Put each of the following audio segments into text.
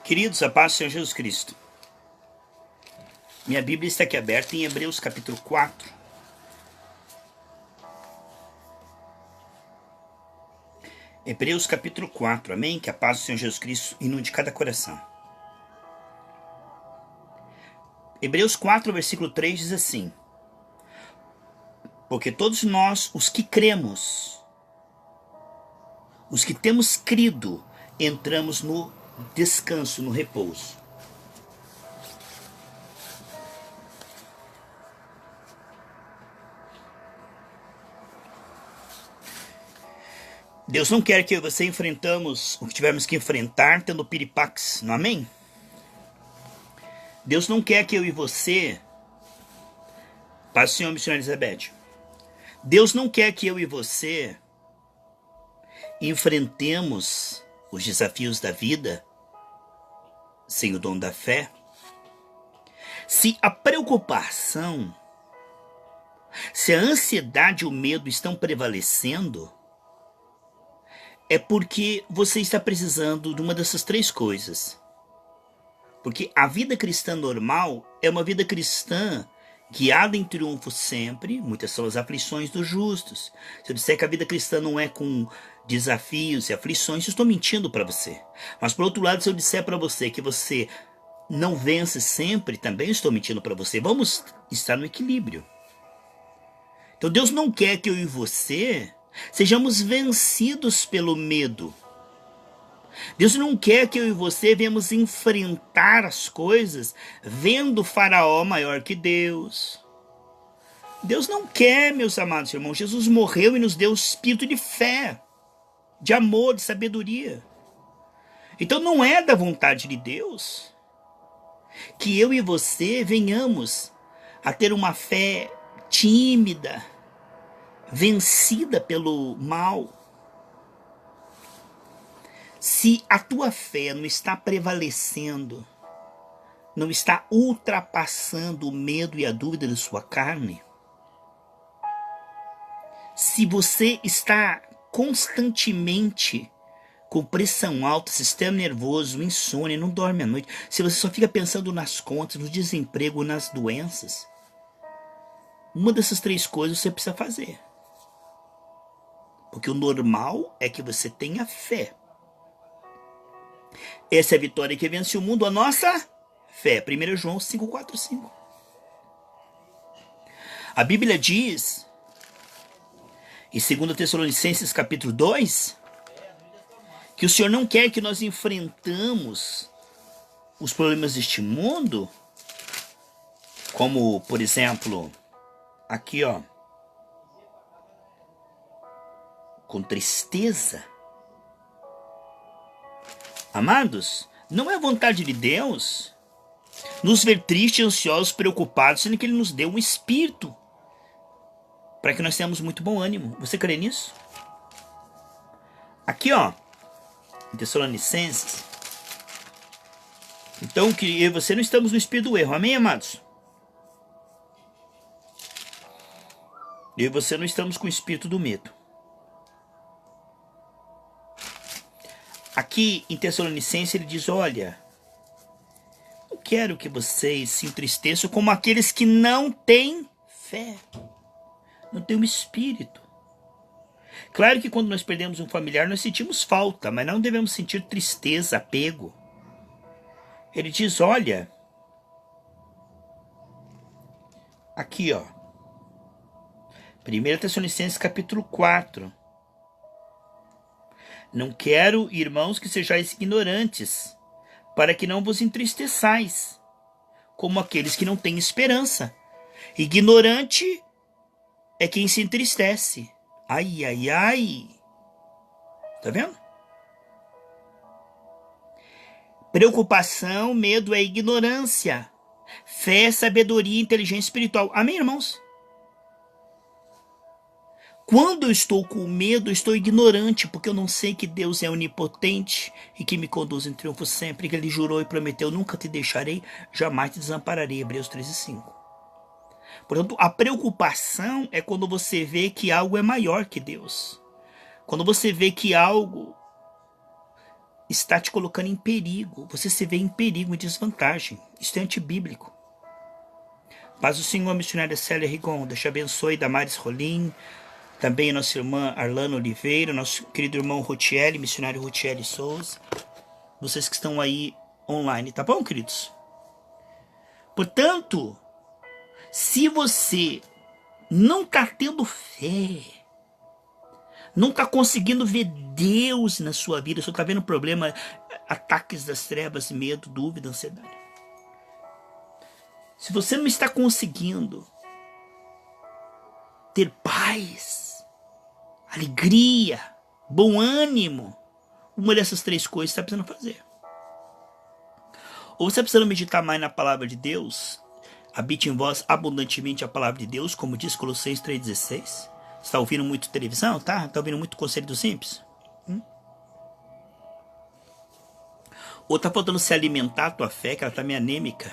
Queridos, a paz do Senhor Jesus Cristo. Minha Bíblia está aqui aberta em Hebreus capítulo 4. Hebreus capítulo 4, amém? Que a paz do Senhor Jesus Cristo inunde cada coração. Hebreus 4, versículo 3 diz assim: porque todos nós, os que cremos, os que temos crido, entramos no descanso, no repouso. Deus não quer que eu e você enfrentamos o que tivermos que enfrentar tendo piripax, não amém? Deus não quer que eu e você... Paz do Senhor, missionária Elizabeth. Deus não quer que eu e você enfrentemos os desafios da vida sem o dom da fé. Se a preocupação, se a ansiedade e o medo estão prevalecendo, é porque você está precisando de uma dessas três coisas. Porque a vida cristã normal é uma vida cristã guiada em triunfo sempre. Muitas são as aflições dos justos. Se eu disser que a vida cristã não é com desafios e aflições, eu estou mentindo para você. Mas por outro lado, se eu disser para você que você não vence sempre, também estou mentindo para você. Vamos estar no equilíbrio. Então Deus não quer que eu e você sejamos vencidos pelo medo. Deus não quer que eu e você venhamos enfrentar as coisas vendo o faraó maior que Deus. Deus não quer, meus amados irmãos. Jesus morreu e nos deu o espírito de fé, de amor, de sabedoria. Então não é da vontade de Deus que eu e você venhamos a ter uma fé tímida, vencida pelo mal. Se a tua fé não está prevalecendo, não está ultrapassando o medo e a dúvida da sua carne, se você está constantemente com pressão alta, sistema nervoso, insônia, não dorme à noite, se você só fica pensando nas contas, no desemprego, nas doenças, uma dessas três coisas você precisa fazer. Porque o normal é que você tenha fé. Essa é a vitória que vence o mundo, a nossa fé. 1 João 5, 4, 5. A Bíblia diz, em 2 Tessalonicenses capítulo 2, que o Senhor não quer que nós enfrentamos os problemas deste mundo, como, por exemplo, aqui, ó, com tristeza. Amados, não é vontade de Deus nos ver tristes, ansiosos, preocupados, sendo que Ele nos deu um espírito para que nós tenhamos muito bom ânimo. Você crê nisso? Aqui, ó, em Tessalonicenses. Então, que eu e você não estamos no espírito do erro, amém, amados? Eu e você não estamos com o espírito do medo. Aqui em Tessalonicenses ele diz, olha, eu quero que vocês se entristeçam como aqueles que não têm fé, não têm um espírito. Claro que quando nós perdemos um familiar nós sentimos falta, mas não devemos sentir tristeza, apego. Ele diz, olha, aqui ó, 1 Tessalonicenses capítulo 4, não quero, irmãos, que sejais ignorantes, para que não vos entristeçais, como aqueles que não têm esperança. Ignorante é quem se entristece. Ai, ai, ai. Tá vendo? Preocupação, medo é ignorância. Fé, sabedoria, inteligência espiritual. Amém, irmãos? Quando eu estou com medo, eu estou ignorante, porque eu não sei que Deus é onipotente e que me conduz em triunfo sempre, que Ele jurou e prometeu, nunca te deixarei, jamais te desampararei, Hebreus 13:5. Portanto, a preocupação é quando você vê que algo é maior que Deus. Quando você vê que algo está te colocando em perigo. Você se vê em perigo, em desvantagem. Isso é antibíblico. Paz do Senhor, missionária Célia Rigon. Deus te abençoe, Damares Rolim. Também a nossa irmã Arlana Oliveira. Nosso querido irmão Rotielli, missionário Rotielli Souza. Vocês que estão aí online, tá bom, queridos? Portanto, se você não está tendo fé, não está conseguindo ver Deus na sua vida, só está vendo problema, ataques das trevas, medo, dúvida, ansiedade. Se você não está conseguindo ter paz, alegria, bom ânimo, uma dessas três coisas você está precisando fazer. Ou você está precisando meditar mais na palavra de Deus, habite em vós abundantemente a palavra de Deus, como diz Colossenses 3,16. Você está ouvindo muito televisão, tá? Está ouvindo muito Conselho dos Simples? Ou está faltando se alimentar a tua fé, que ela está meio anêmica.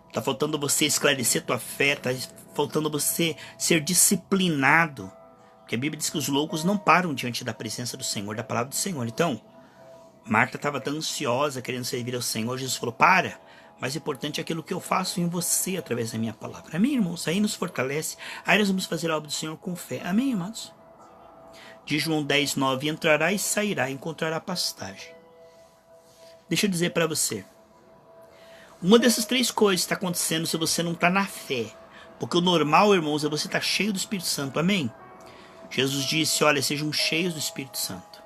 Está faltando você esclarecer a tua fé, está faltando você ser disciplinado. Porque a Bíblia diz que os loucos não param diante da presença do Senhor, da palavra do Senhor. Então, Marta estava tão ansiosa, querendo servir ao Senhor. Jesus falou, para, mais importante é aquilo que eu faço em você através da minha palavra. Amém, irmãos? Aí nos fortalece. Aí nós vamos fazer a obra do Senhor com fé. Amém, irmãos? De João 10:9, entrará e sairá, encontrará pastagem. Deixa eu dizer para você. Uma dessas três coisas está acontecendo se você não está na fé. Porque o normal, irmãos, é você estar cheio do Espírito Santo. Amém? Jesus disse, olha, sejam cheios do Espírito Santo.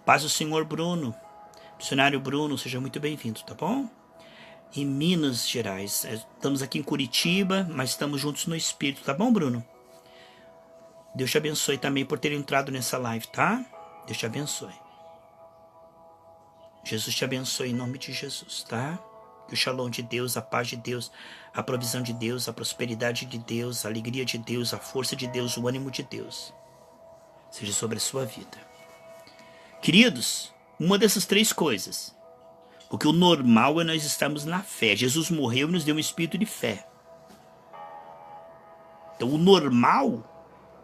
Paz do Senhor Bruno. Missionário Bruno, seja muito bem-vindo, tá bom? Em Minas Gerais. Estamos aqui em Curitiba, mas estamos juntos no Espírito, tá bom, Bruno? Deus te abençoe também por ter entrado nessa live, tá? Deus te abençoe. Jesus te abençoe em nome de Jesus, tá? Que o shalom de Deus, a paz de Deus, a provisão de Deus, a prosperidade de Deus, a alegria de Deus, a força de Deus, o ânimo de Deus seja sobre a sua vida. Queridos, uma dessas três coisas, porque o normal é nós estarmos na fé. Jesus morreu e nos deu um espírito de fé. Então o normal,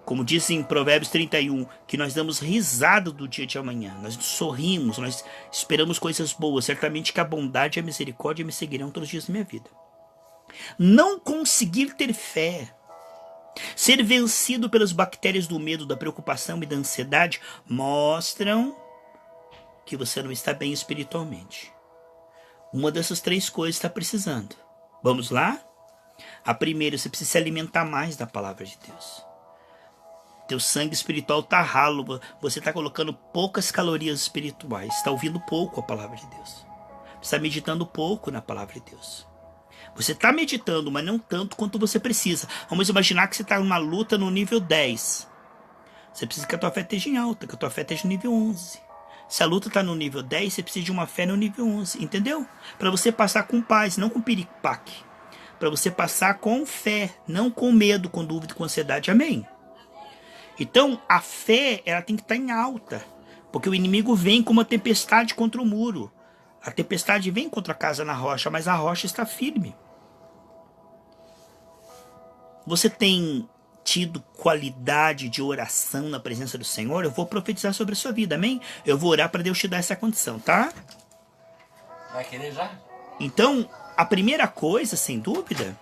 como diz em Provérbios 31, que nós damos risada do dia de amanhã, nós sorrimos, nós esperamos coisas boas, certamente que a bondade e a misericórdia me seguirão todos os dias da minha vida. Não conseguir ter fé, ser vencido pelas bactérias do medo, da preocupação e da ansiedade, mostram que você não está bem espiritualmente. Uma dessas três coisas está precisando. Vamos lá? A primeira, você precisa se alimentar mais da palavra de Deus. Teu sangue espiritual está ralo, você está colocando poucas calorias espirituais, está ouvindo pouco a palavra de Deus. Você está meditando pouco na palavra de Deus. Você está meditando, mas não tanto quanto você precisa. Vamos imaginar que você está numa luta no nível 10. Você precisa que a tua fé esteja em alta, que a tua fé esteja no nível 11. Se a luta está no nível 10, você precisa de uma fé no nível 11, entendeu? Para você passar com paz, não com piripaque. Para você passar com fé, não com medo, com dúvida, com ansiedade. Amém? Então, a fé, ela tem que estar em alta. Porque o inimigo vem como uma tempestade contra o muro. A tempestade vem contra a casa na rocha, mas a rocha está firme. Você tem tido qualidade de oração na presença do Senhor? Eu vou profetizar sobre a sua vida, amém? Eu vou orar para Deus te dar essa condição, tá? Vai querer já? Então, a primeira coisa, sem dúvida,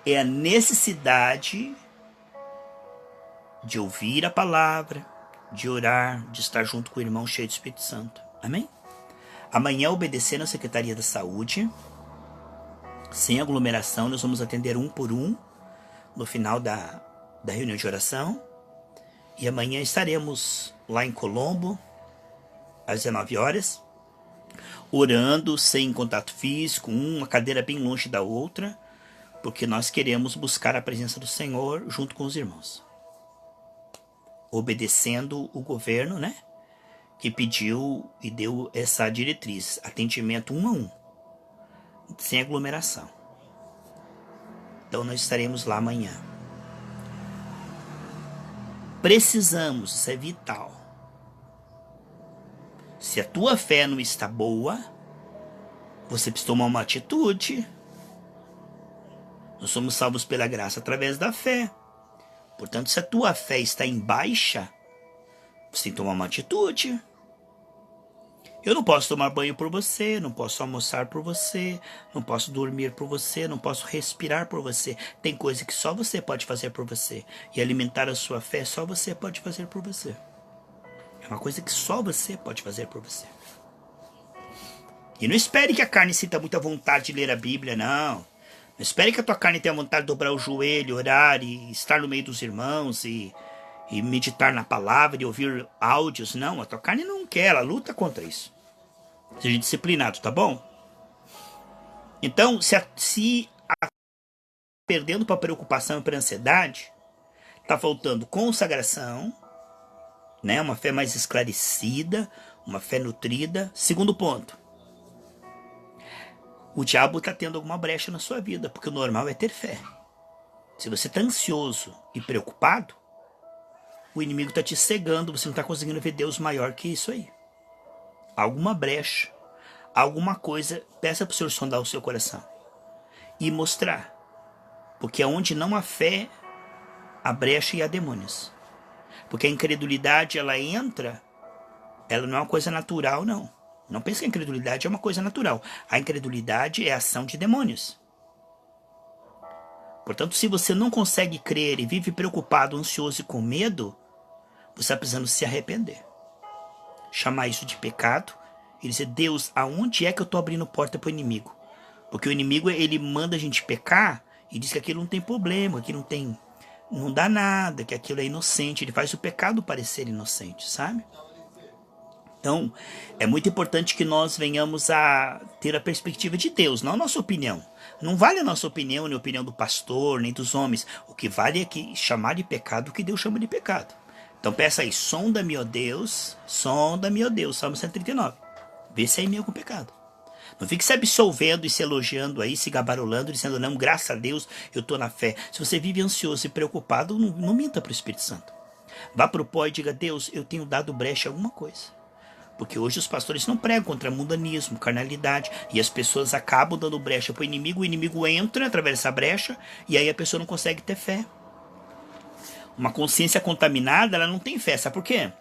é a necessidade de ouvir a palavra, de orar, de estar junto com o irmão cheio do Espírito Santo. Amém? Amanhã, obedecendo a Secretaria da Saúde, sem aglomeração, nós vamos atender um por um no final da reunião de oração. E amanhã estaremos lá em Colombo, às 19 horas, orando sem contato físico, uma cadeira bem longe da outra, porque nós queremos buscar a presença do Senhor junto com os irmãos. Obedecendo o governo, né? Que pediu e deu essa diretriz, atendimento 1 a 1, sem aglomeração. Então nós estaremos lá amanhã. Precisamos, isso é vital. Se a tua fé não está boa, você precisa tomar uma atitude. Nós somos salvos pela graça através da fé. Portanto, se a tua fé está em baixa, você tem que tomar uma atitude. Eu não posso tomar banho por você, não posso almoçar por você, não posso dormir por você, não posso respirar por você. Tem coisa que só você pode fazer por você. E alimentar a sua fé só você pode fazer por você. É uma coisa que só você pode fazer por você. E não espere que a carne sinta muita vontade de ler a Bíblia, não. Não espere que a tua carne tenha vontade de dobrar o joelho, orar e estar no meio dos irmãos e meditar na palavra e ouvir áudios. Não, a tua carne não quer, ela luta contra isso. Seja disciplinado, tá bom? Então, se perdendo para preocupação e para ansiedade, tá faltando consagração, né? Uma fé mais esclarecida, uma fé nutrida. Segundo ponto, o diabo tá tendo alguma brecha na sua vida, porque o normal é ter fé. Se você tá ansioso e preocupado, o inimigo tá te cegando, você não tá conseguindo ver Deus maior que isso aí. Alguma brecha, alguma coisa, peça para o Senhor sondar o seu coração e mostrar, porque onde não há fé, há brecha e há demônios. Porque a incredulidade, ela entra, ela não é uma coisa natural, não. Não pense que a incredulidade é uma coisa natural. A incredulidade é a ação de demônios. Portanto, se você não consegue crer e vive preocupado, ansioso e com medo, você está precisando se arrepender. Chamar isso de pecado e dizer: Deus, aonde é que eu estou abrindo porta para o inimigo? Porque o inimigo, ele manda a gente pecar e diz que aquilo não tem problema, que não dá nada, que aquilo é inocente. Ele faz o pecado parecer inocente, sabe? Então, é muito importante que nós venhamos a ter a perspectiva de Deus, não a nossa opinião. Não vale a nossa opinião, nem a opinião do pastor, nem dos homens. O que vale é que chamar de pecado o que Deus chama de pecado. Então peça aí: sonda-me, ó Deus, Salmo 139. Vê se é em mim algum pecado. Não fique se absolvendo e se elogiando aí, se gabarolando, dizendo: não, graças a Deus, eu estou na fé. Se você vive ansioso e preocupado, não minta para o Espírito Santo. Vá para o pó e diga: Deus, eu tenho dado brecha a alguma coisa. Porque hoje os pastores não pregam contra mundanismo, carnalidade, e as pessoas acabam dando brecha para o inimigo entra através dessa brecha, e aí a pessoa não consegue ter fé. Uma consciência contaminada, ela não tem fé. Sabe por quê?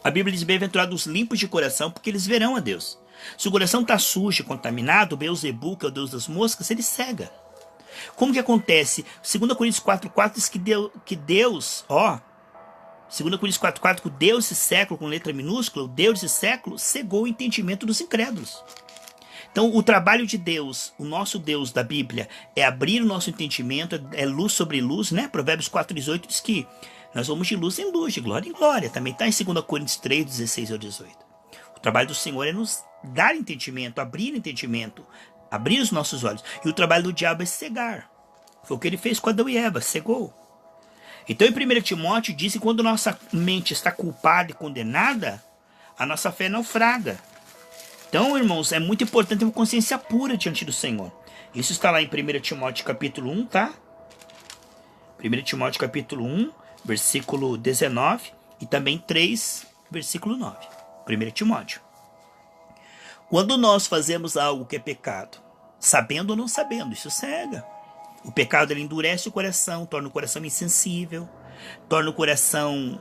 A Bíblia diz: bem-aventurados os limpos de coração, porque eles verão a Deus. Se o coração está sujo e contaminado, o Beelzebul, que é o Deus das moscas, ele cega. Como que acontece? 2 Coríntios 4,4 diz que Deus, 2 Coríntios 4,4, que o Deus desse século, com letra minúscula, o Deus desse século cegou o entendimento dos incrédulos. Então, o trabalho de Deus, o nosso Deus da Bíblia, é abrir o nosso entendimento, é luz sobre luz, né? Provérbios 4,18 diz que nós vamos de luz em luz, de glória em glória. Também está em 2 Coríntios 3, 16 ao 18. O trabalho do Senhor é nos dar entendimento, abrir os nossos olhos. E o trabalho do diabo é cegar. Foi o que ele fez com Adão e Eva, cegou. Então, em 1 Timóteo diz que quando nossa mente está culpada e condenada, a nossa fé naufraga. Então, irmãos, é muito importante ter uma consciência pura diante do Senhor. Isso está lá em 1 Timóteo capítulo 1, tá? 1 Timóteo capítulo 1, versículo 19, e também 3, versículo 9. 1 Timóteo. Quando nós fazemos algo que é pecado, sabendo ou não sabendo, isso cega. O pecado, ele endurece o coração, torna o coração insensível, torna o coração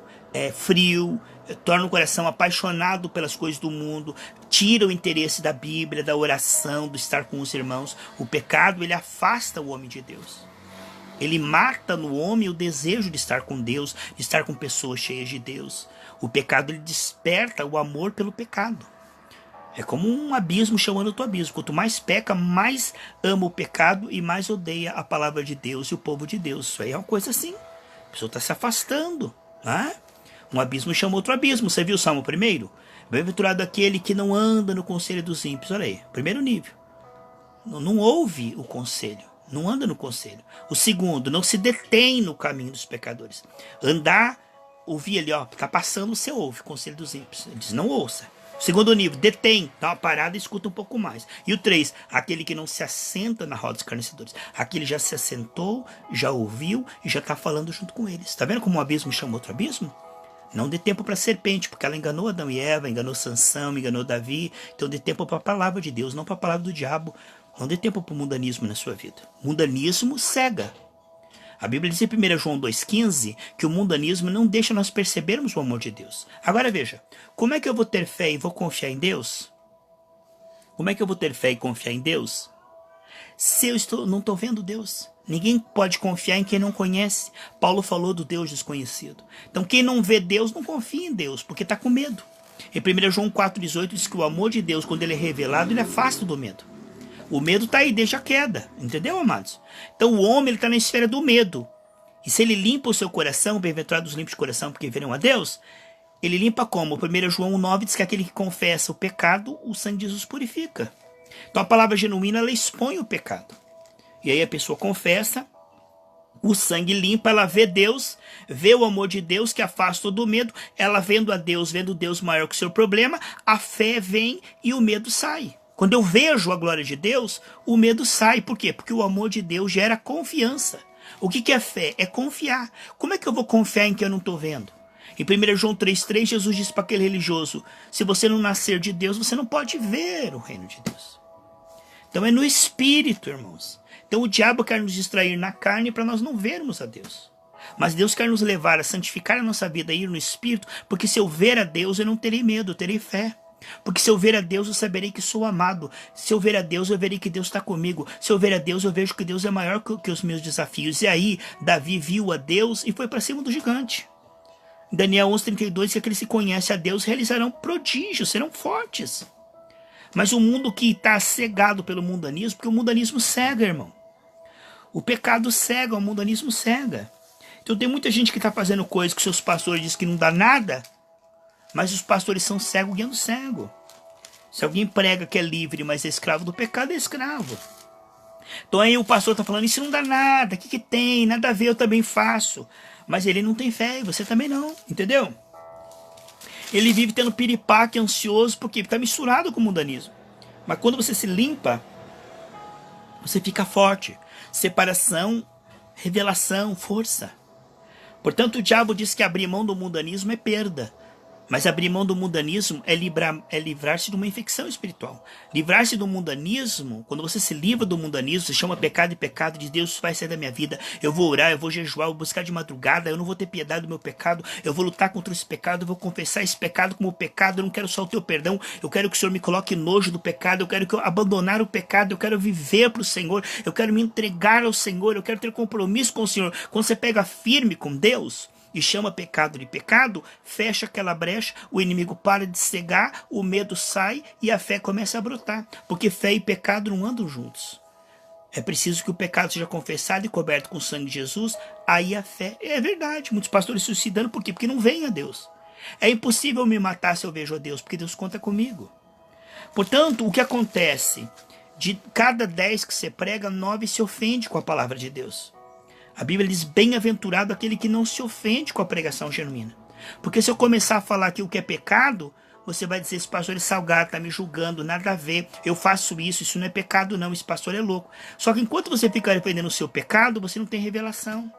frio, torna o coração apaixonado pelas coisas do mundo, tira o interesse da Bíblia, da oração, do estar com os irmãos. O pecado, ele afasta o homem de Deus. Ele mata no homem o desejo de estar com Deus, de estar com pessoas cheias de Deus. O pecado, ele desperta o amor pelo pecado. É como um abismo chamando outro abismo. Quanto mais peca, mais ama o pecado e mais odeia a palavra de Deus e o povo de Deus. Isso aí é uma coisa assim. A pessoa está se afastando, né? Um abismo chama outro abismo. Você viu o Salmo 1? Bem-aventurado aquele que não anda no conselho dos ímpios. Olha aí, primeiro nível. Não ouve o conselho, não anda no conselho. O segundo, não se detém no caminho dos pecadores. Andar, ouvir ali, tá passando, você ouve o conselho dos ímpios. Ele diz: não ouça. Segundo nível, detém, dá uma parada e escuta um pouco mais. E o 3, aquele que não se assenta na roda dos escarnecedores. Aquele já se assentou, já ouviu e já está falando junto com eles. Está vendo como um abismo chama outro abismo? Não dê tempo para a serpente, porque ela enganou Adão e Eva, enganou Sansão, enganou Davi. Então dê tempo para a palavra de Deus, não para a palavra do diabo. Não dê tempo para o mundanismo na sua vida. Mundanismo cega. A Bíblia diz em 1 João 2,15 que o mundanismo não deixa nós percebermos o amor de Deus. Agora veja, como é que eu vou ter fé e vou confiar em Deus? Como é que eu vou ter fé e confiar em Deus se eu não estou vendo Deus? Ninguém pode confiar em quem não conhece. Paulo falou do Deus desconhecido. Então quem não vê Deus não confia em Deus, porque está com medo. Em 1 João 4,18 diz que o amor de Deus, quando ele é revelado, ele afasta do medo. O medo está aí desde a queda, entendeu, amados? Então o homem está na esfera do medo. E se ele limpa o seu coração, bem-aventurados limpos de coração, porque verão a Deus, ele limpa como? 1 João 1,9 diz que aquele que confessa o pecado, o sangue de Jesus purifica. Então a palavra genuína, ela expõe o pecado. E aí a pessoa confessa, o sangue limpa, ela vê Deus, vê o amor de Deus que afasta do medo, ela vendo a Deus, vendo Deus maior que o seu problema, a fé vem e o medo sai. Quando eu vejo a glória de Deus, o medo sai. Por quê? Porque o amor de Deus gera confiança. O que é fé? É confiar. Como é que eu vou confiar em que eu não estou vendo? Em 1 João 3,3, Jesus disse para aquele religioso, se você não nascer de Deus, você não pode ver o reino de Deus. Então é no Espírito, irmãos. Então o diabo quer nos distrair na carne para nós não vermos a Deus. Mas Deus quer nos levar a santificar a nossa vida e ir no Espírito, porque se eu ver a Deus, eu não terei medo, eu terei fé. Porque se eu ver a Deus, eu saberei que sou amado. Se eu ver a Deus, eu verei que Deus está comigo. Se eu ver a Deus, eu vejo que Deus é maior que os meus desafios. E aí, Davi viu a Deus e foi para cima do gigante. Daniel 11,32 diz que aqueles que conhecem a Deus realizarão prodígios, serão fortes. Mas o mundo que está cegado pelo mundanismo, porque o mundanismo cega, irmão. O pecado cega, o mundanismo cega. Então tem muita gente que está fazendo coisas que seus pastores dizem que não dá nada, mas os pastores são cegos guiando cego. Se alguém prega que é livre, mas é escravo do pecado, é escravo. Então aí o pastor está falando, isso não dá nada, o que tem? Nada a ver, eu também faço. Mas ele não tem fé, e você também não, entendeu? Ele vive tendo piripaque, ansioso, porque está misturado com o mundanismo. Mas quando você se limpa, você fica forte. Separação, revelação, força. Portanto, o diabo diz que abrir mão do mundanismo é perda. Mas abrir mão do mundanismo é livrar-se de uma infecção espiritual. Livrar-se do mundanismo, quando você se livra do mundanismo, você chama pecado e pecado, diz Deus vai sair da minha vida, eu vou orar, eu vou jejuar, eu vou buscar de madrugada, eu não vou ter piedade do meu pecado, eu vou lutar contra esse pecado, eu vou confessar esse pecado como pecado, eu não quero só o teu perdão, eu quero que o Senhor me coloque nojo do pecado, eu quero que eu abandonar o pecado, eu quero viver para o Senhor, eu quero me entregar ao Senhor, eu quero ter compromisso com o Senhor. Quando você pega firme com Deus e chama pecado de pecado, fecha aquela brecha, o inimigo para de cegar, o medo sai e a fé começa a brotar. Porque fé e pecado não andam juntos. É preciso que o pecado seja confessado e coberto com o sangue de Jesus, aí a fé... É verdade, muitos pastores se suicidando, por quê? Porque não veem a Deus. É impossível me matar se eu vejo a Deus, porque Deus conta comigo. Portanto, o que acontece? De cada 10 que você prega, 9 se ofende com a palavra de Deus. A Bíblia diz, bem-aventurado aquele que não se ofende com a pregação genuína. Porque se eu começar a falar aqui o que é pecado, você vai dizer, esse pastor é salgado, está me julgando, nada a ver, eu faço isso não é pecado não, esse pastor é louco. Só que enquanto você fica arrependendo o seu pecado, você não tem revelação.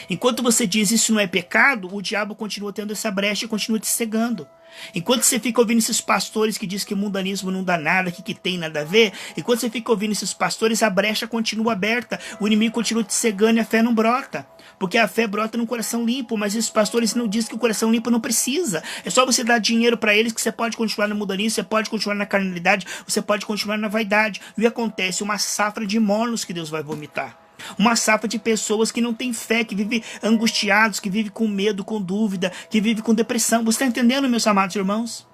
Enquanto você diz isso não é pecado, o diabo continua tendo essa brecha e continua te cegando. Enquanto você fica ouvindo esses pastores que dizem que o mundanismo não dá nada, que tem nada a ver, enquanto você fica ouvindo esses pastores, a brecha continua aberta, o inimigo continua te cegando e a fé não brota. Porque a fé brota num coração limpo, mas esses pastores não dizem que o coração limpo não precisa. É só você dar dinheiro para eles que você pode continuar no mundanismo, você pode continuar na carnalidade, você pode continuar na vaidade. E acontece uma safra de mornos que Deus vai vomitar. Uma safra de pessoas que não têm fé, que vivem angustiados, que vivem com medo, com dúvida, que vivem com depressão. Você está entendendo, meus amados irmãos?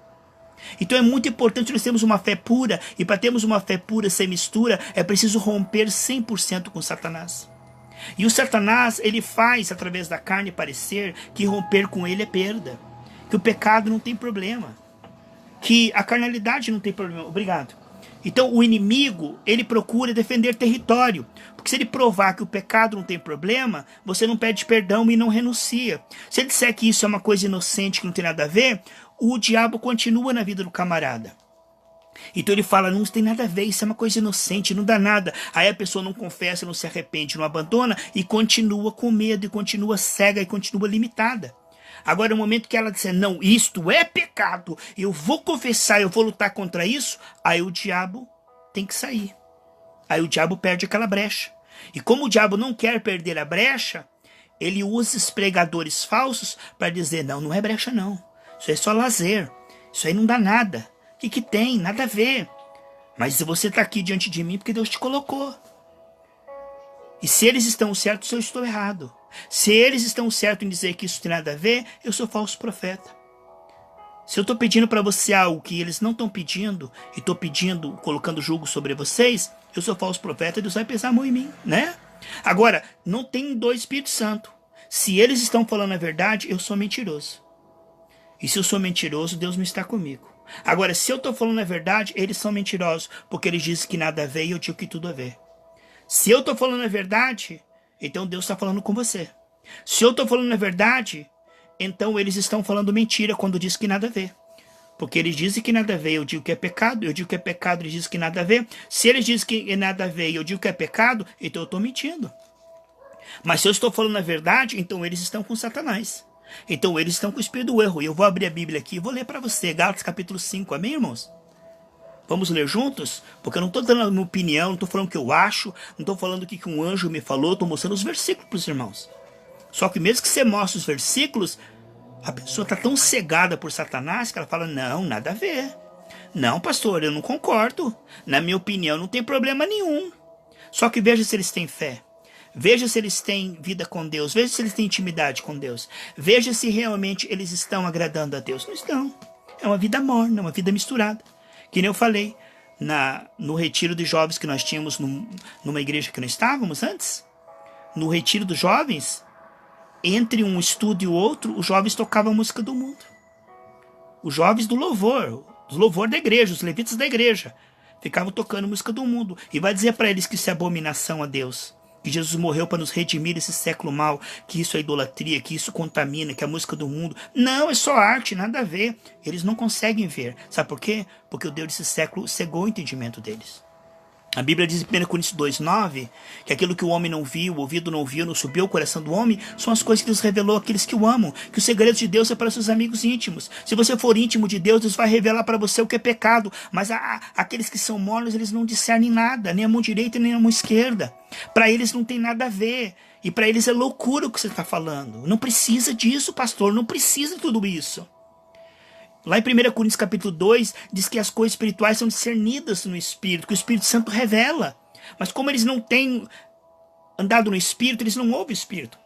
Então é muito importante nós termos uma fé pura, e para termos uma fé pura sem mistura, é preciso romper 100% com Satanás. E o Satanás, ele faz, através da carne, parecer que romper com ele é perda, que o pecado não tem problema, que a carnalidade não tem problema. Obrigado. Então o inimigo, ele procura defender território, porque se ele provar que o pecado não tem problema, você não pede perdão e não renuncia. Se ele disser que isso é uma coisa inocente, que não tem nada a ver, o diabo continua na vida do camarada. Então ele fala, não tem nada a ver, isso é uma coisa inocente, não dá nada. Aí a pessoa não confessa, não se arrepende, não abandona e continua com medo, e continua cega, e continua limitada. Agora, no momento que ela disser, não, isto é pecado, eu vou confessar, eu vou lutar contra isso, aí o diabo tem que sair. Aí o diabo perde aquela brecha. E como o diabo não quer perder a brecha, ele usa os pregadores falsos para dizer, não, não é brecha não. Isso aí é só lazer. Isso aí não dá nada. O que tem? Nada a ver. Mas você está aqui diante de mim porque Deus te colocou. E se eles estão certos, eu estou errado. Se eles estão certos em dizer que isso tem nada a ver, eu sou falso profeta. Se eu estou pedindo para você algo que eles não estão pedindo, e estou pedindo, colocando julgo sobre vocês, eu sou falso profeta, Deus vai pesar a mão em mim, né? Agora, não tem dois Espíritos Santos. Se eles estão falando a verdade, eu sou mentiroso. E se eu sou mentiroso, Deus não está comigo. Agora, se eu estou falando a verdade, eles são mentirosos, porque eles dizem que nada a ver e eu digo que tudo a ver. Se eu estou falando a verdade, então Deus está falando com você. Se eu estou falando a verdade, então eles estão falando mentira quando diz que nada a ver. Porque eles dizem que nada a ver, eu digo que é pecado, eu digo que é pecado, eles dizem que nada a ver. Se eles dizem que é nada a ver e eu digo que é pecado, então eu estou mentindo. Mas se eu estou falando a verdade, então eles estão com Satanás. Então eles estão com o espírito do erro. E eu vou abrir a Bíblia aqui e vou ler para você. Gálatas capítulo 5, amém, irmãos? Vamos ler juntos? Porque eu não estou dando a minha opinião, não estou falando o que eu acho, não estou falando o que um anjo me falou, estou mostrando os versículos para os irmãos. Só que mesmo que você mostre os versículos, a pessoa está tão cegada por Satanás que ela fala, não, nada a ver. Não, pastor, eu não concordo. Na minha opinião, não tem problema nenhum. Só que veja se eles têm fé. Veja se eles têm vida com Deus. Veja se eles têm intimidade com Deus. Veja se realmente eles estão agradando a Deus. Não estão. É uma vida morna, uma vida misturada. Que nem eu falei no retiro de jovens que nós tínhamos numa igreja que nós estávamos antes. No retiro dos jovens, entre um estudo e o outro, os jovens tocavam a música do mundo. Os jovens do louvor da igreja, os levitas da igreja, ficavam tocando música do mundo. E vai dizer para eles que isso é abominação a Deus. Que Jesus morreu para nos redimir desse século mal, que isso é idolatria, que isso contamina, que é a música do mundo. Não, é só arte, nada a ver. Eles não conseguem ver. Sabe por quê? Porque o Deus desse século cegou o entendimento deles. A Bíblia diz em 1 Coríntios 2,9 que aquilo que o homem não viu, o ouvido não ouviu, não subiu ao coração do homem, são as coisas que Deus revelou àqueles que o amam, que o segredo de Deus é para seus amigos íntimos. Se você for íntimo de Deus, Deus vai revelar para você o que é pecado, mas aqueles que são mornos, eles não discernem nada, nem a mão direita nem a mão esquerda. Para eles não tem nada a ver, e para eles é loucura o que você está falando. Não precisa disso, pastor, não precisa de tudo isso. Lá em 1 Coríntios capítulo 2, diz que as coisas espirituais são discernidas no Espírito, que o Espírito Santo revela. Mas como eles não têm andado no Espírito, eles não ouvem o Espírito.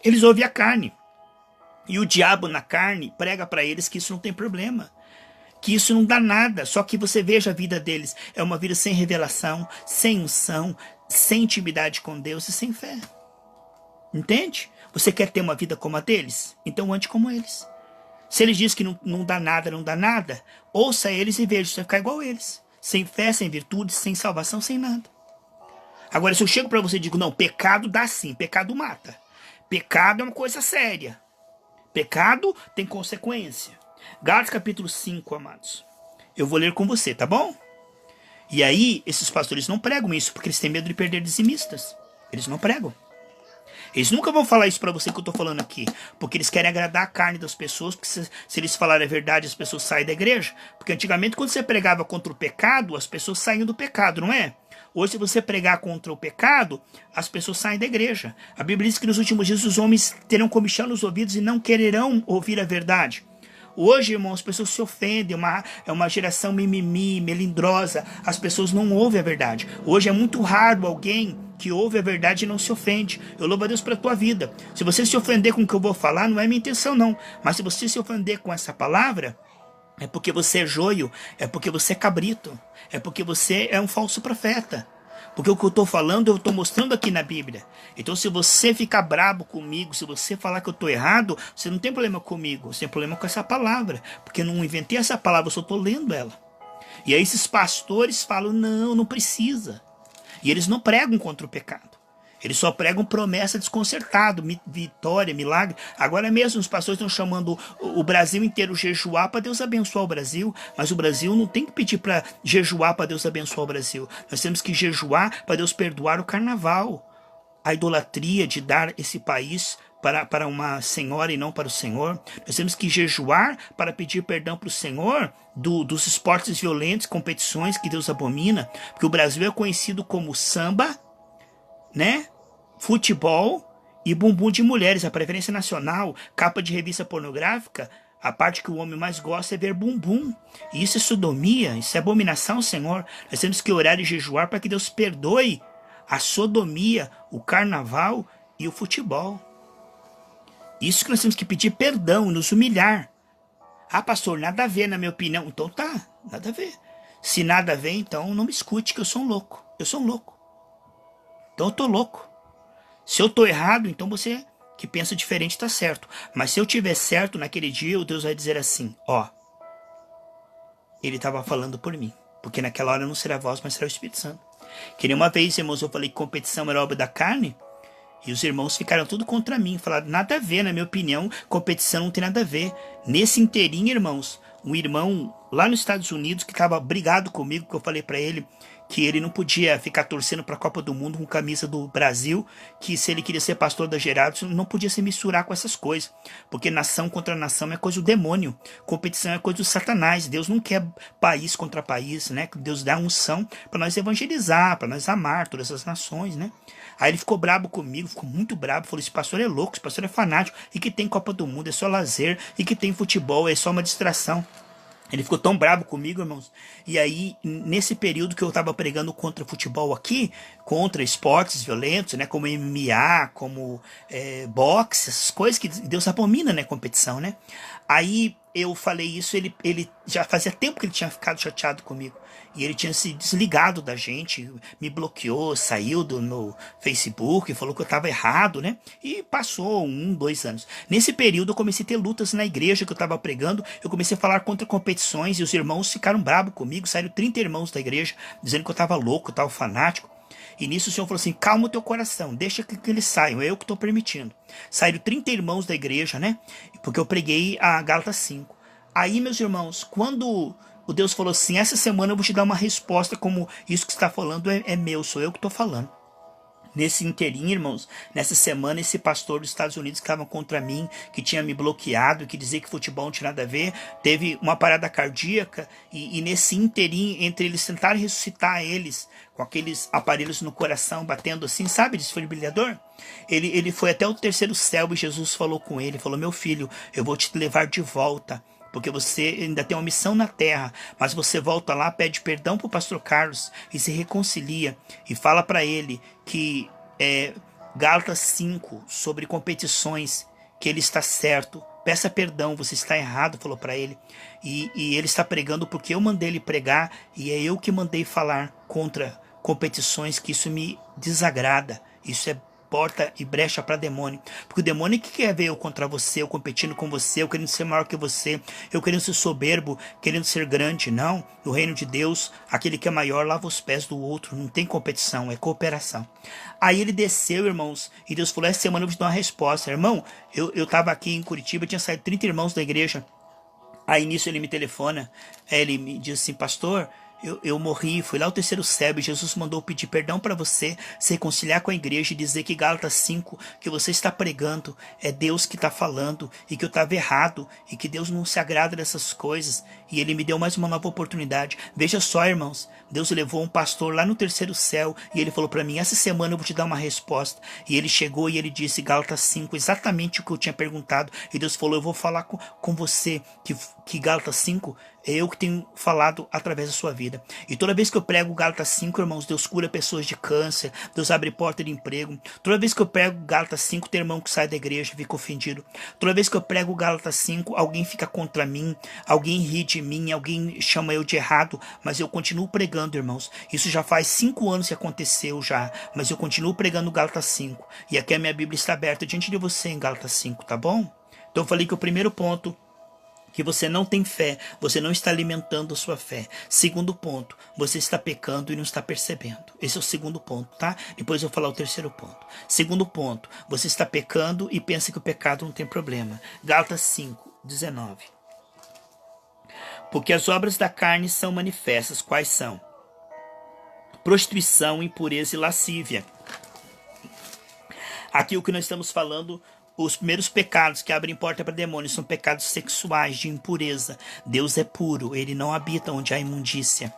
Eles ouvem a carne. E o diabo na carne prega para eles que isso não tem problema. Que isso não dá nada. Só que você veja a vida deles. É uma vida sem revelação, sem unção, sem intimidade com Deus e sem fé. Entende? Você quer ter uma vida como a deles? Então ande como eles. Se eles dizem que não dá nada, não dá nada, ouça eles e veja, você vai ficar igual a eles. Sem fé, sem virtude, sem salvação, sem nada. Agora, se eu chego para você e digo, não, pecado dá sim, pecado mata. Pecado é uma coisa séria. Pecado tem consequência. Gálatas capítulo 5, amados. Eu vou ler com você, tá bom? E aí, esses pastores não pregam isso, porque eles têm medo de perder dizimistas. Eles não pregam. Eles nunca vão falar isso pra você que eu tô falando aqui. Porque eles querem agradar a carne das pessoas. Porque se eles falarem a verdade, as pessoas saem da igreja. Porque antigamente, quando você pregava contra o pecado, as pessoas saíam do pecado, não é? Hoje, se você pregar contra o pecado, as pessoas saem da igreja. A Bíblia diz que nos últimos dias os homens terão comichão nos ouvidos e não quererão ouvir a verdade. Hoje, irmãos, as pessoas se ofendem, é uma geração mimimi, melindrosa. As pessoas não ouvem a verdade. Hoje é muito raro alguém que ouve a verdade e não se ofende. Eu louvo a Deus pela tua vida. Se você se ofender com o que eu vou falar, não é minha intenção não. Mas se você se ofender com essa palavra, é porque você é joio, é porque você é cabrito, é porque você é um falso profeta. Porque o que eu estou falando, eu estou mostrando aqui na Bíblia. Então, se você ficar brabo comigo, se você falar que eu estou errado, você não tem problema comigo, você tem problema com essa palavra. Porque eu não inventei essa palavra, eu só estou lendo ela. E aí esses pastores falam, não precisa. E eles não pregam contra o pecado. Eles só pregam promessa desconcertada, vitória, milagre. Agora mesmo os pastores estão chamando o Brasil inteiro jejuar para Deus abençoar o Brasil. Mas o Brasil não tem que pedir para jejuar para Deus abençoar o Brasil. Nós temos que jejuar para Deus perdoar o carnaval. A idolatria de dar esse país para uma senhora e não para o Senhor. Nós temos que jejuar para pedir perdão para o Senhor dos esportes violentos, competições que Deus abomina. Porque o Brasil é conhecido como samba, né? Futebol e bumbum de mulheres. A preferência nacional, capa de revista pornográfica, a parte que o homem mais gosta é ver bumbum. E isso é sodomia, isso é abominação, Senhor. Nós temos que orar e jejuar para que Deus perdoe a sodomia, o carnaval e o futebol. Isso que nós temos que pedir perdão, nos humilhar. Ah, pastor, nada a ver na minha opinião. Então tá, nada a ver. Se nada a ver, então não me escute que eu sou um louco. Eu sou um louco. Então eu tô louco. Se eu tô errado, então você que pensa diferente tá certo. Mas se eu tiver certo naquele dia, o Deus vai dizer assim, ó, ele estava falando por mim. Porque naquela hora não será a voz, mas será o Espírito Santo. Que nem uma vez, irmãos, eu falei que competição era obra da carne. E os irmãos ficaram tudo contra mim. Falaram, nada a ver, na minha opinião, competição não tem nada a ver. Nesse inteirinho, irmãos, um irmão lá nos Estados Unidos que estava brigado comigo, que eu falei para ele que ele não podia ficar torcendo para a Copa do Mundo com camisa do Brasil, que se ele queria ser pastor da Gerados, não podia se misturar com essas coisas, porque nação contra nação é coisa do demônio, competição é coisa do Satanás. Deus não quer país contra país, né? Deus dá unção para nós evangelizar, para nós amar todas as nações, né? Aí ele ficou brabo comigo, ficou muito brabo, falou, esse pastor é louco, esse pastor é fanático, e que tem Copa do Mundo é só lazer, e que tem futebol é só uma distração. Ele ficou tão bravo comigo, irmãos. E aí, nesse período que eu estava pregando contra futebol aqui, contra esportes violentos, né, como MMA, como boxe, essas coisas que Deus abomina, né, competição, né? Aí eu falei isso, ele já fazia tempo que ele tinha ficado chateado comigo. E ele tinha se desligado da gente, me bloqueou, saiu do meu Facebook, falou que eu estava errado, né? E passou 2 anos. Nesse período eu comecei a ter lutas na igreja que eu estava pregando, eu comecei a falar contra competições e os irmãos ficaram bravos comigo, saíram 30 irmãos da igreja, dizendo que eu estava louco, eu estava fanático. E nisso o Senhor falou assim, calma o teu coração, deixa que eles saiam, é eu que estou permitindo. Saíram 30 irmãos da igreja, né? Porque eu preguei a Gálatas 5. Aí, meus irmãos, quando o Deus falou assim, essa semana eu vou te dar uma resposta como isso que você está falando é meu, sou eu que estou falando. Nesse inteirinho, irmãos, nessa semana, esse pastor dos Estados Unidos que estava contra mim, que tinha me bloqueado, que dizia que futebol não tinha nada a ver, teve uma parada cardíaca, e nesse inteirinho, entre eles tentarem ressuscitar eles, com aqueles aparelhos no coração, batendo assim, sabe, desfibrilador? Ele foi até o 3º céu e Jesus falou com ele, falou, meu filho, eu vou te levar de volta, porque você ainda tem uma missão na terra, mas você volta lá, pede perdão para o pastor Carlos e se reconcilia e fala para ele que Gálatas 5 sobre competições, que ele está certo, peça perdão, você está errado, falou para ele, e ele está pregando porque eu mandei ele pregar e é eu que mandei falar contra competições, que isso me desagrada, isso é porta e brecha para demônio, porque o demônio que quer ver eu contra você, eu competindo com você, eu querendo ser maior que você, eu querendo ser soberbo, querendo ser grande. Não, no reino de Deus, aquele que é maior lava os pés do outro, não tem competição, é cooperação. Aí ele desceu, irmãos, e Deus falou, essa semana eu vou te dar uma resposta. Irmão, eu estava aqui em Curitiba, tinha saído 30 irmãos da igreja, aí nisso ele me telefona, ele me diz assim, pastor, eu morri, fui lá ao 3º céu e Jesus mandou pedir perdão para você, se reconciliar com a igreja e dizer que Gálatas 5, que você está pregando, é Deus que está falando e que eu estava errado e que Deus não se agrada dessas coisas. E ele me deu mais uma nova oportunidade. Veja só, irmãos, Deus levou um pastor lá no 3º céu e ele falou para mim, essa semana eu vou te dar uma resposta. E ele chegou e ele disse Gálatas 5, exatamente o que eu tinha perguntado. E Deus falou, eu vou falar com você que Gálatas 5 é eu que tenho falado através da sua vida. E toda vez que eu prego Gálatas 5, irmãos, Deus cura pessoas de câncer, Deus abre porta de emprego. Toda vez que eu prego Gálatas 5, tem irmão que sai da igreja e fica ofendido. Toda vez que eu prego Gálatas 5, alguém fica contra mim, alguém ri de mim, alguém chama eu de errado, mas eu continuo pregando, irmãos. Isso já faz 5 anos que aconteceu já, mas eu continuo pregando Gálatas 5. E aqui a minha Bíblia está aberta diante de você em Gálatas 5, tá bom? Então eu falei que o primeiro ponto, que você não tem fé, você não está alimentando a sua fé. Segundo ponto, você está pecando e não está percebendo. Esse é o segundo ponto, tá? Depois eu vou falar o terceiro ponto. Segundo ponto, você está pecando e pensa que o pecado não tem problema. Gálatas 5, 19. Porque as obras da carne são manifestas. Quais são? Prostituição, impureza e lascívia. Aqui o que nós estamos falando, os primeiros pecados que abrem porta para demônios são pecados sexuais, de impureza. Deus é puro, ele não habita onde há imundícia.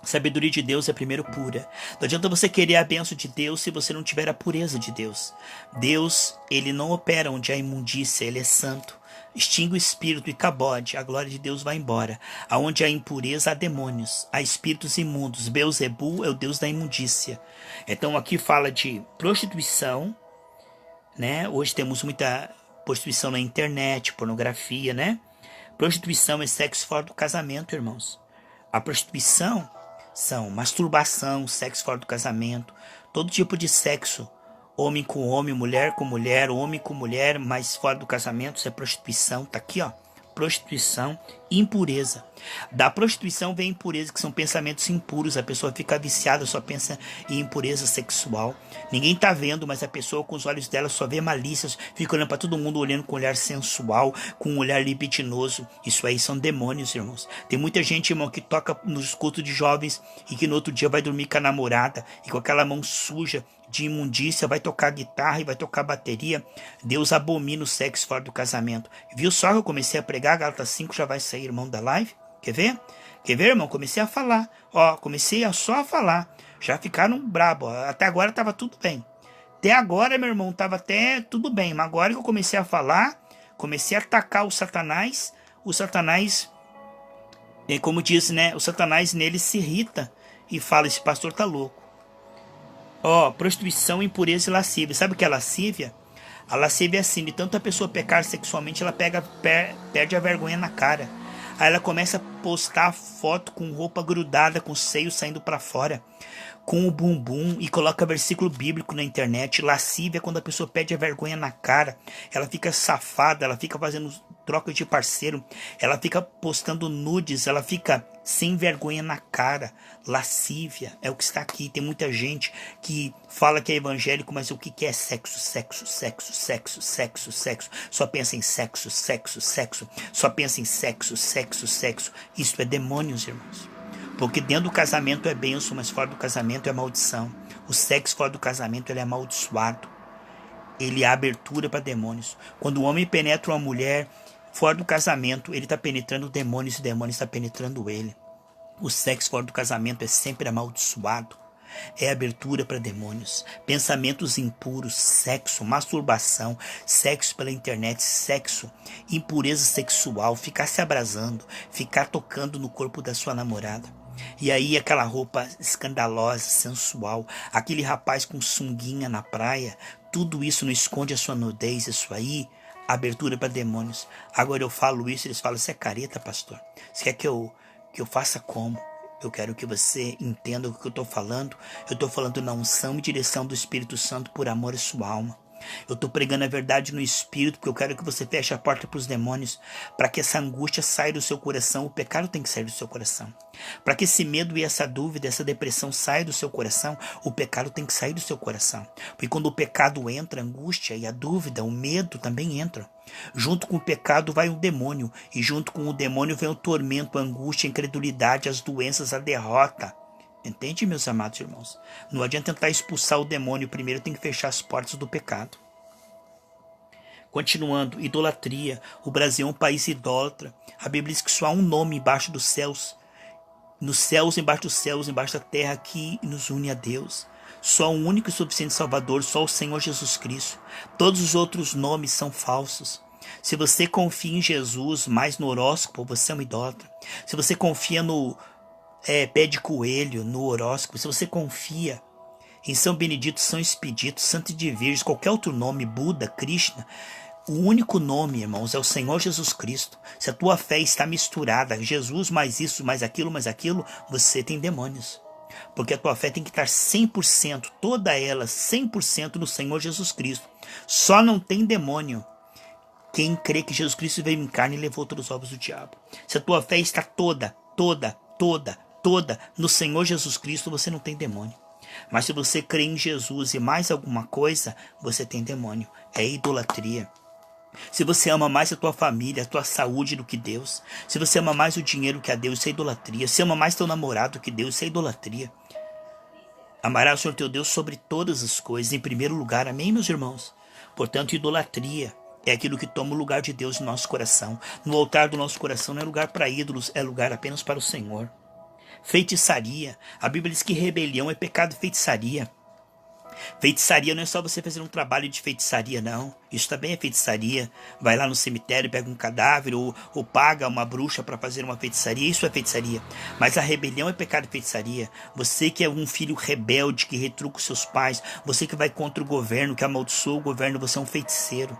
A sabedoria de Deus é primeiro pura. Não adianta você querer a bênção de Deus se você não tiver a pureza de Deus. Deus, ele não opera onde há imundícia, ele é santo. Extingue o espírito e cabode, a glória de Deus vai embora. Aonde há impureza, há demônios, há espíritos imundos. Beelzebul é o Deus da imundícia. Então aqui fala de prostituição, né? Hoje temos muita prostituição na internet, pornografia, né? Prostituição é sexo fora do casamento, irmãos. A prostituição são masturbação, sexo fora do casamento, todo tipo de sexo, homem com homem, mulher com mulher, homem com mulher, mas fora do casamento, isso é prostituição, tá aqui, ó. Prostituição, impureza. Da prostituição vem impureza, que são pensamentos impuros. A pessoa fica viciada, só pensa em impureza sexual. Ninguém tá vendo, mas a pessoa com os olhos dela só vê malícias, fica olhando para todo mundo, olhando com um olhar sensual, com um olhar libidinoso. Isso aí são demônios, irmãos. Tem muita gente, irmão, que toca nos cultos de jovens e que no outro dia vai dormir com a namorada e com aquela mão suja de imundícia, vai tocar guitarra e vai tocar bateria. Deus abomina o sexo fora do casamento. Viu só que eu comecei a pregar? Gálatas 5 já vai sair, irmão, da live. Quer ver? Quer ver, irmão? Comecei a falar. Ó, comecei só a falar. Já ficaram brabo. Até agora tava tudo bem. Até agora, meu irmão, tava até tudo bem. Mas agora que eu comecei a falar, comecei a atacar o Satanás, como diz, né? O Satanás nele se irrita e fala, esse pastor tá louco. Ó, prostituição, impureza e lascívia. Sabe o que é lascívia? A lascívia é assim, de tanto a pessoa pecar sexualmente, ela perde a vergonha na cara. Aí ela começa a postar foto com roupa grudada, com seios saindo pra fora, com o bumbum, e coloca versículo bíblico na internet. Lascívia é quando a pessoa perde a vergonha na cara. Ela fica safada, ela fica fazendo troca de parceiro, ela fica postando nudes, ela fica sem vergonha na cara. Lascívia é o que está aqui. Tem muita gente que fala que é evangélico, mas o que é sexo, sexo, sexo, sexo, sexo, sexo? Só pensa em sexo, sexo, sexo. Só pensa em sexo, sexo, sexo. Isso é demônios, irmãos. Porque dentro do casamento é bênção, mas fora do casamento é maldição. O sexo fora do casamento ele é amaldiçoado. Ele é abertura para demônios. Quando o homem penetra uma mulher fora do casamento, ele está penetrando demônios e o demônio está penetrando ele. O sexo fora do casamento é sempre amaldiçoado. É abertura para demônios. Pensamentos impuros, sexo, masturbação, sexo pela internet, sexo, impureza sexual, ficar se abrasando, ficar tocando no corpo da sua namorada. E aí aquela roupa escandalosa, sensual, aquele rapaz com sunguinha na praia, tudo isso não esconde a sua nudez, isso aí, abertura para demônios. Agora eu falo isso, eles falam, você é careta, pastor? Você quer que eu faça como? Eu quero que você entenda o que eu estou falando. Eu estou falando na unção e direção do Espírito Santo por amor à sua alma. Eu estou pregando a verdade no Espírito, porque eu quero que você feche a porta para os demônios, para que essa angústia saia do seu coração. O pecado tem que sair do seu coração. Para que esse medo e essa dúvida, essa depressão saia do seu coração, o pecado tem que sair do seu coração. Porque quando o pecado entra, a angústia e a dúvida, o medo também entram. Junto com o pecado vai um demônio, e junto com o demônio vem o tormento, a angústia, a incredulidade, as doenças, a derrota. Entende, meus amados irmãos? Não adianta tentar expulsar o demônio, primeiro tem que fechar as portas do pecado. Continuando, idolatria. O Brasil é um país idólatra. A Bíblia diz que só há um nome embaixo dos céus. Nos céus, embaixo dos céus, embaixo da terra, que nos une a Deus. Só um único e suficiente Salvador, só o Senhor Jesus Cristo. Todos os outros nomes são falsos. Se você confia em Jesus mais no horóscopo, você é um idólatra. Se você confia no pé de coelho, no horóscopo, se você confia em São Benedito, São Expedito, Santo de Virgem, qualquer outro nome, Buda, Krishna, o único nome, irmãos, é o Senhor Jesus Cristo. Se a tua fé está misturada, Jesus mais isso, mais aquilo, você tem demônios. Porque a tua fé tem que estar 100%, toda ela 100% no Senhor Jesus Cristo. Só não tem demônio quem crê que Jesus Cristo veio em carne e levou todos os ovos do diabo. Se a tua fé está toda no Senhor Jesus Cristo, você não tem demônio. Mas se você crê em Jesus e mais alguma coisa, você tem demônio. É idolatria. Se você ama mais a tua família, a tua saúde do que Deus, se você ama mais o dinheiro que a Deus, isso é idolatria. Se ama mais teu namorado que Deus, isso é idolatria. Amarás o Senhor teu Deus sobre todas as coisas, em primeiro lugar. Amém, meus irmãos? Portanto, idolatria é aquilo que toma o lugar de Deus no nosso coração. No altar do nosso coração não é lugar para ídolos, é lugar apenas para o Senhor. Feitiçaria. A Bíblia diz que rebelião é pecado de feitiçaria. Feitiçaria não é só você fazer um trabalho de feitiçaria, não. Isso também é feitiçaria. Vai lá no cemitério, pega um cadáver ou paga uma bruxa para fazer uma feitiçaria. Isso é feitiçaria. Mas a rebelião é pecado de feitiçaria. Você que é um filho rebelde, que retruca os seus pais, você que vai contra o governo, que amaldiçoa o governo, você é um feiticeiro.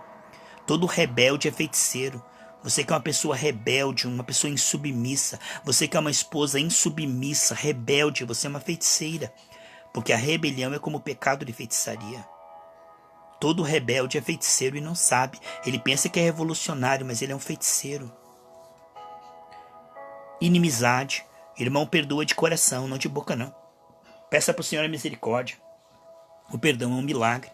Todo rebelde é feiticeiro. Você que é uma pessoa rebelde, uma pessoa insubmissa, você que é uma esposa insubmissa, rebelde, você é uma feiticeira. Porque a rebelião é como o pecado de feitiçaria. Todo rebelde é feiticeiro e não sabe. Ele pensa que é revolucionário, mas ele é um feiticeiro. Inimizade. Irmão, perdoa de coração, não de boca não. Peça para o Senhor a misericórdia. O perdão é um milagre.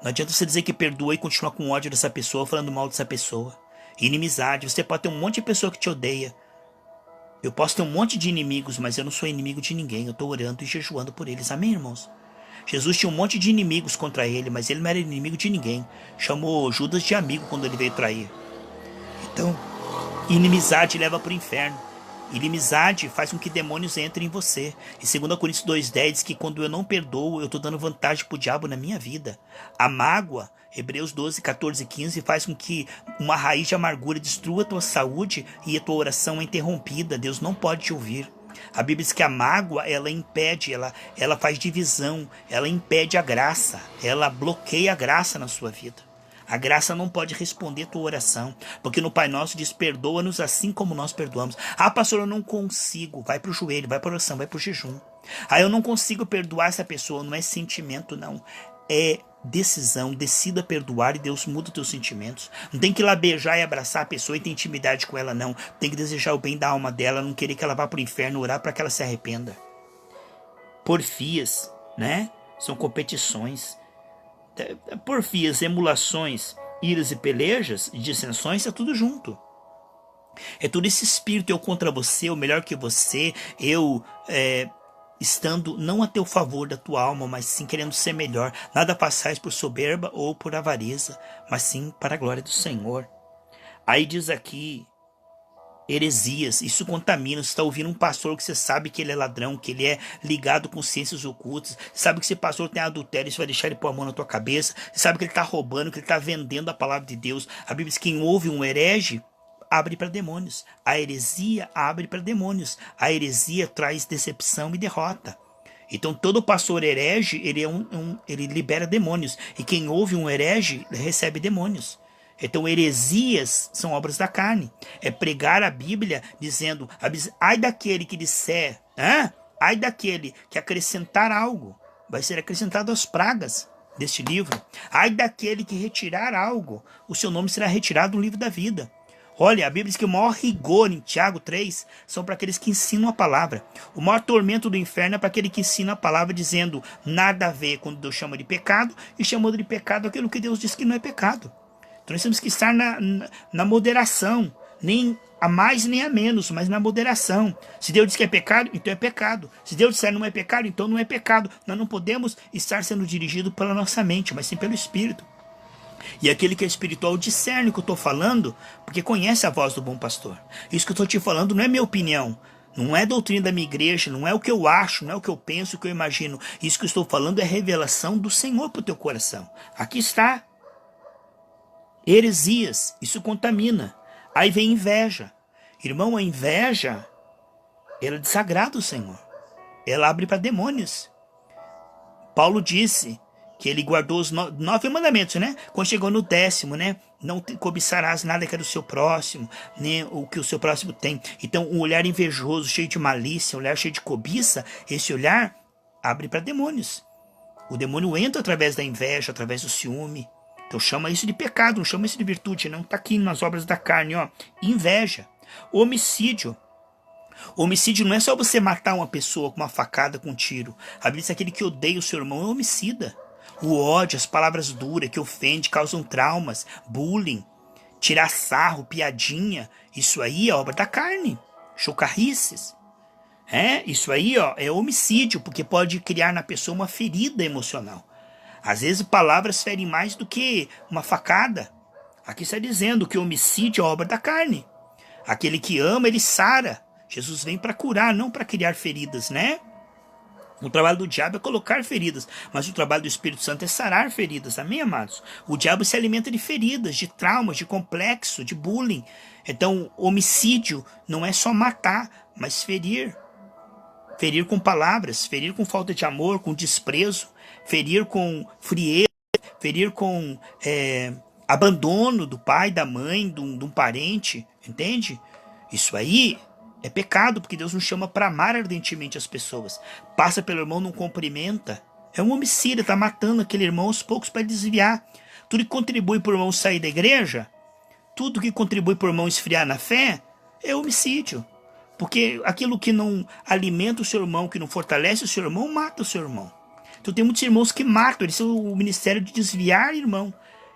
Não adianta você dizer que perdoa e continuar com ódio dessa pessoa, falando mal dessa pessoa. Inimizade. Você pode ter um monte de pessoa que te odeia. Eu posso ter um monte de inimigos, mas eu não sou inimigo de ninguém. Eu estou orando e jejuando por eles. Amém, irmãos? Jesus tinha um monte de inimigos contra ele, mas ele não era inimigo de ninguém. Chamou Judas de amigo quando ele veio trair. Então, inimizade leva para o inferno. Inimizade faz com que demônios entrem em você. E 2 Coríntios 2,10 diz que quando eu não perdoo, eu estou dando vantagem para o diabo na minha vida. A mágoa, Hebreus 12, 14 e 15, faz com que uma raiz de amargura destrua a tua saúde e a tua oração é interrompida. Deus não pode te ouvir. A Bíblia diz que a mágoa, ela impede, ela faz divisão, ela impede a graça, ela bloqueia a graça na sua vida. A graça não pode responder a tua oração, porque no Pai Nosso diz, perdoa-nos assim como nós perdoamos. Ah, pastor, eu não consigo. Vai para o joelho, vai para a oração, vai para o jejum. Ah, eu não consigo perdoar essa pessoa. Não é sentimento, não. É decisão. Decida perdoar e Deus muda os teus sentimentos. Não tem que ir lá beijar e abraçar a pessoa e ter intimidade com ela, não. Tem que desejar o bem da alma dela, não querer que ela vá para o inferno, orar para que ela se arrependa. Porfias, né? São competições. Porfias, emulações, iras e pelejas, e dissensões, é tudo junto. É todo esse espírito, eu contra você, o melhor que você, eu estando não a teu favor da tua alma, mas sim querendo ser melhor. Nada façais por soberba ou por avareza, mas sim para a glória do Senhor. Aí diz aqui, heresias, isso contamina. Você está ouvindo um pastor que você sabe que ele é ladrão, que ele é ligado com ciências ocultas, sabe que esse pastor tem adultério, isso vai deixar ele pôr a mão na tua cabeça, você sabe que ele está roubando, que ele está vendendo a palavra de Deus. A Bíblia diz que quem ouve um herege, abre para demônios. A heresia abre para demônios. A heresia traz decepção e derrota. Então todo pastor herege, ele libera demônios, e quem ouve um herege, recebe demônios. Então heresias são obras da carne. É pregar a Bíblia dizendo, ai daquele que disser, ai daquele que acrescentar algo, vai ser acrescentado as pragas deste livro. Ai daquele que retirar algo, o seu nome será retirado do livro da vida. Olha, a Bíblia diz que o maior rigor em Tiago 3 são para aqueles que ensinam a palavra. O maior tormento do inferno é para aquele que ensina a palavra dizendo nada a ver quando Deus chama de pecado e chamando de pecado aquilo que Deus diz que não é pecado. Então nós temos que estar na moderação, nem a mais nem a menos, mas na moderação. Se Deus diz que é pecado, então é pecado. Se Deus disser não é pecado, então não é pecado. Nós não podemos estar sendo dirigidos pela nossa mente, mas sim pelo Espírito. E aquele que é espiritual discerne o que eu estou falando, porque conhece a voz do bom pastor. Isso que eu estou te falando não é minha opinião, não é doutrina da minha igreja, não é o que eu acho, não é o que eu penso, o que eu imagino. Isso que eu estou falando é revelação do Senhor para o teu coração. Aqui está. Heresias, isso contamina. Aí vem inveja. Irmão, a inveja, ela desagrada o Senhor. Ela abre para demônios. Paulo disse que ele guardou os 9 mandamentos, né? Quando chegou no 10º, né? Não cobiçarás nada que é do seu próximo, nem o que o seu próximo tem. Então, um olhar invejoso, cheio de malícia, um olhar cheio de cobiça, esse olhar abre para demônios. O demônio entra através da inveja, através do ciúme. Então, chama isso de pecado, não chama isso de virtude, não. Está aqui nas obras da carne, ó. Inveja. Homicídio. Homicídio não é só você matar uma pessoa com uma facada, com um tiro. A Bíblia diz que aquele que odeia o seu irmão é homicida. O ódio, as palavras duras que ofendem, causam traumas, bullying, tirar sarro, piadinha. Isso aí é obra da carne. Chocarrices. Isso aí é homicídio, porque pode criar na pessoa uma ferida emocional. Às vezes palavras ferem mais do que uma facada. Aqui está dizendo que o homicídio é obra da carne. Aquele que ama, ele sara. Jesus vem para curar, não para criar feridas, né? O trabalho do diabo é colocar feridas, mas o trabalho do Espírito Santo é sarar feridas, amém, amados? O diabo se alimenta de feridas, de traumas, de complexo, de bullying. Então, homicídio não é só matar, mas ferir. Ferir com palavras, ferir com falta de amor, com desprezo, ferir com frieza, ferir com abandono do pai, da mãe, de um parente, entende? Isso aí é pecado, porque Deus nos chama para amar ardentemente as pessoas. Passa pelo irmão, não cumprimenta. É um homicídio, está matando aquele irmão aos poucos para desviar. Tudo que contribui para o irmão sair da igreja, tudo que contribui para o irmão esfriar na fé, é homicídio. Porque aquilo que não alimenta o seu irmão, que não fortalece o seu irmão, mata o seu irmão. Então tem muitos irmãos que matam, eles são o ministério de desviar irmão.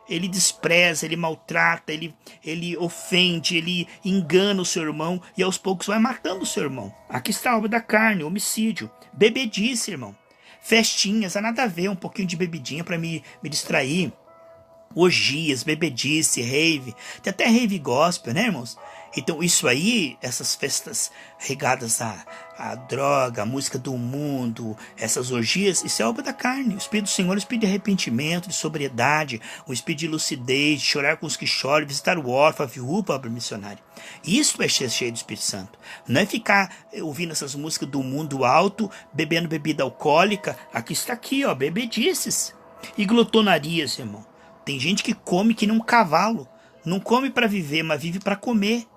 Ele despreza, ele maltrata, ele ofende, ele engana o seu irmão e aos poucos vai matando o seu irmão. Aqui está a obra da carne, homicídio, bebedice, irmão. Festinhas, há nada a ver, um pouquinho de bebidinha para me distrair. Orgias, bebedice, rave, tem até rave gospel, né, irmãos? Então isso aí, essas festas regadas a droga, a música do mundo, essas orgias, isso é obra da carne. O Espírito do Senhor é o Espírito de arrependimento, de sobriedade, o Espírito de lucidez, de chorar com os que choram, visitar o órfão, a viúva, a obra missionária. Isso é cheio do Espírito Santo. Não é ficar ouvindo essas músicas do mundo alto, bebendo bebida alcoólica. Aqui está aqui, ó, bebedices. E glutonarias, irmão. Tem gente que come que nem um cavalo. Não come para viver, mas vive para comer.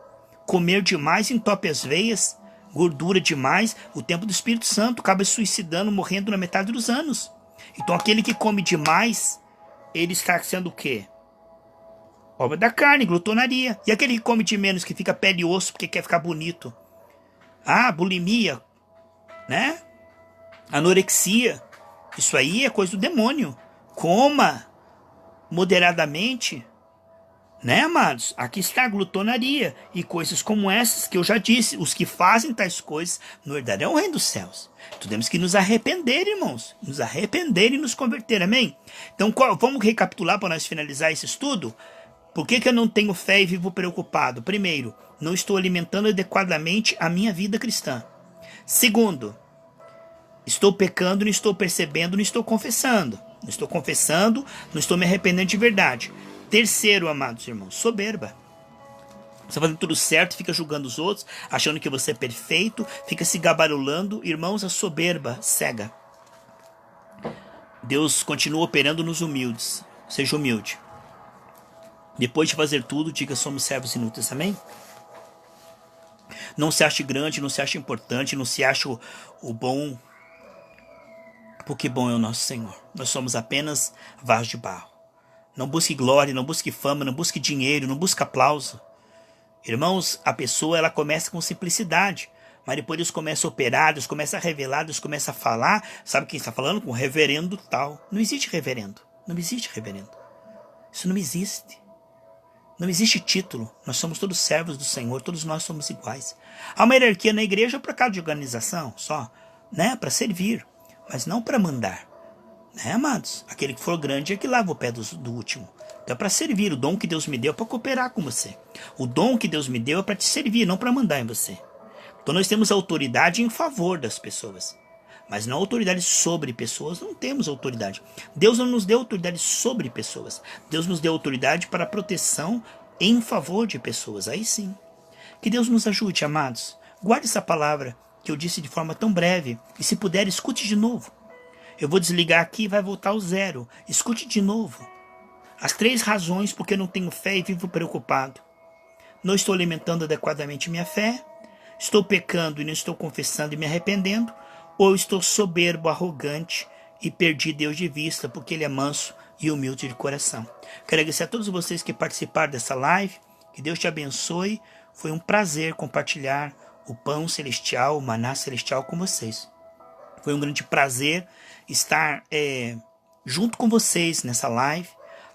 Comer demais entope as veias, gordura demais, o tempo do Espírito Santo acaba se suicidando, morrendo na metade dos anos. Então aquele que come demais, ele está sendo o quê? Obra da carne, glutonaria. E aquele que come de menos, que fica pele e osso porque quer ficar bonito? Ah, bulimia, né? Anorexia. Isso aí é coisa do demônio. Coma moderadamente. Né, amados? Aqui está a glutonaria e coisas como essas que eu já disse. Os que fazem tais coisas não herdarão o reino dos céus. Então temos que nos arrepender, irmãos. Nos arrepender e nos converter, amém? Então vamos recapitular para nós finalizar esse estudo? Por que eu não tenho fé e vivo preocupado? Primeiro, não estou alimentando adequadamente a minha vida cristã. Segundo, estou pecando, não estou percebendo, não estou confessando. Não estou confessando, não estou me arrependendo de verdade. Terceiro, amados irmãos, soberba. Você fazendo tudo certo, fica julgando os outros, achando que você é perfeito, fica se gabarulando. Irmãos, a soberba cega. Deus continua operando nos humildes. Seja humilde. Depois de fazer tudo, diga: somos servos inúteis, amém? Não se ache grande, não se ache importante, não se ache o bom, porque bom é o nosso Senhor. Nós somos apenas vasos de barro. Não busque glória, não busque fama, não busque dinheiro, não busque aplauso. Irmãos, a pessoa ela começa com simplicidade, mas depois Deus começa a operar, Deus começa a revelar, Deus começa a falar. Sabe quem está falando? Com o reverendo tal. Não existe reverendo. Não existe reverendo. Isso não existe. Não existe título. Nós somos todos servos do Senhor, todos nós somos iguais. Há uma hierarquia na igreja por causa de organização só, né? Para servir, mas não para mandar. Né, amados? Aquele que for grande é que lava o pé do último. Então é para servir. O dom que Deus me deu é para cooperar com você. O dom que Deus me deu é para te servir, não para mandar em você. Então nós temos autoridade em favor das pessoas, mas não autoridade sobre pessoas. Não temos autoridade. Deus não nos deu autoridade sobre pessoas. Deus nos deu autoridade para proteção em favor de pessoas. Aí sim. Que Deus nos ajude, amados. Guarde essa palavra que eu disse de forma tão breve. E se puder, escute de novo. Eu vou desligar aqui e vai voltar ao zero. Escute de novo. As 3 razões porque eu não tenho fé e vivo preocupado. Não estou alimentando adequadamente minha fé. Estou pecando e não estou confessando e me arrependendo. Ou estou soberbo, arrogante e perdi Deus de vista porque Ele é manso e humilde de coração. Quero agradecer a todos vocês que participaram dessa live. Que Deus te abençoe. Foi um prazer compartilhar o pão celestial, o maná celestial com vocês. Foi um grande prazer estar junto com vocês nessa live,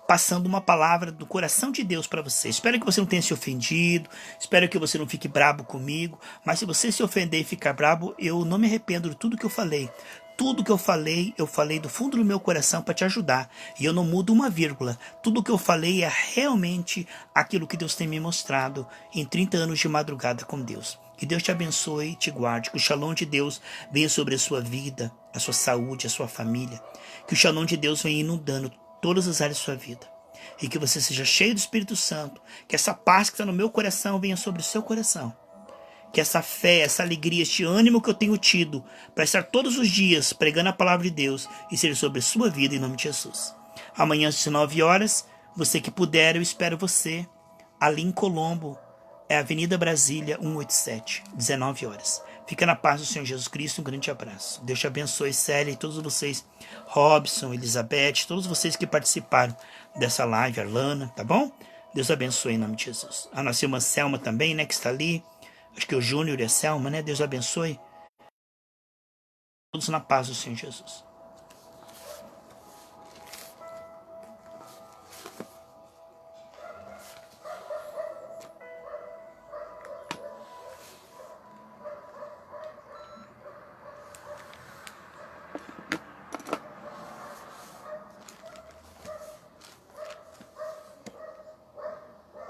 passando uma palavra do coração de Deus para vocês. Espero que você não tenha se ofendido, espero que você não fique brabo comigo, mas se você se ofender e ficar brabo, eu não me arrependo de tudo que eu falei. Tudo que eu falei do fundo do meu coração para te ajudar. E eu não mudo uma vírgula. Tudo que eu falei é realmente aquilo que Deus tem me mostrado em 30 anos de madrugada com Deus. Que Deus te abençoe e te guarde. Que o shalom de Deus venha sobre a sua vida, a sua saúde, a sua família. Que o shalom de Deus venha inundando todas as áreas da sua vida. E que você seja cheio do Espírito Santo. Que essa paz que está no meu coração venha sobre o seu coração. Que essa fé, essa alegria, este ânimo que eu tenho tido para estar todos os dias pregando a palavra de Deus e ser sobre a sua vida em nome de Jesus. Amanhã às 19 horas, você que puder, eu espero você ali em Colombo. É Avenida Brasília 187, 19 horas. Fica na paz do Senhor Jesus Cristo, um grande abraço. Deus te abençoe, Célia, e todos vocês, Robson, Elizabeth, todos vocês que participaram dessa live, a Lana, tá bom? Deus abençoe em nome de Jesus. A nossa irmã Selma também, né, que está ali. Acho que o Júnior e a Selma, né? Deus abençoe. Todos na paz do Senhor Jesus.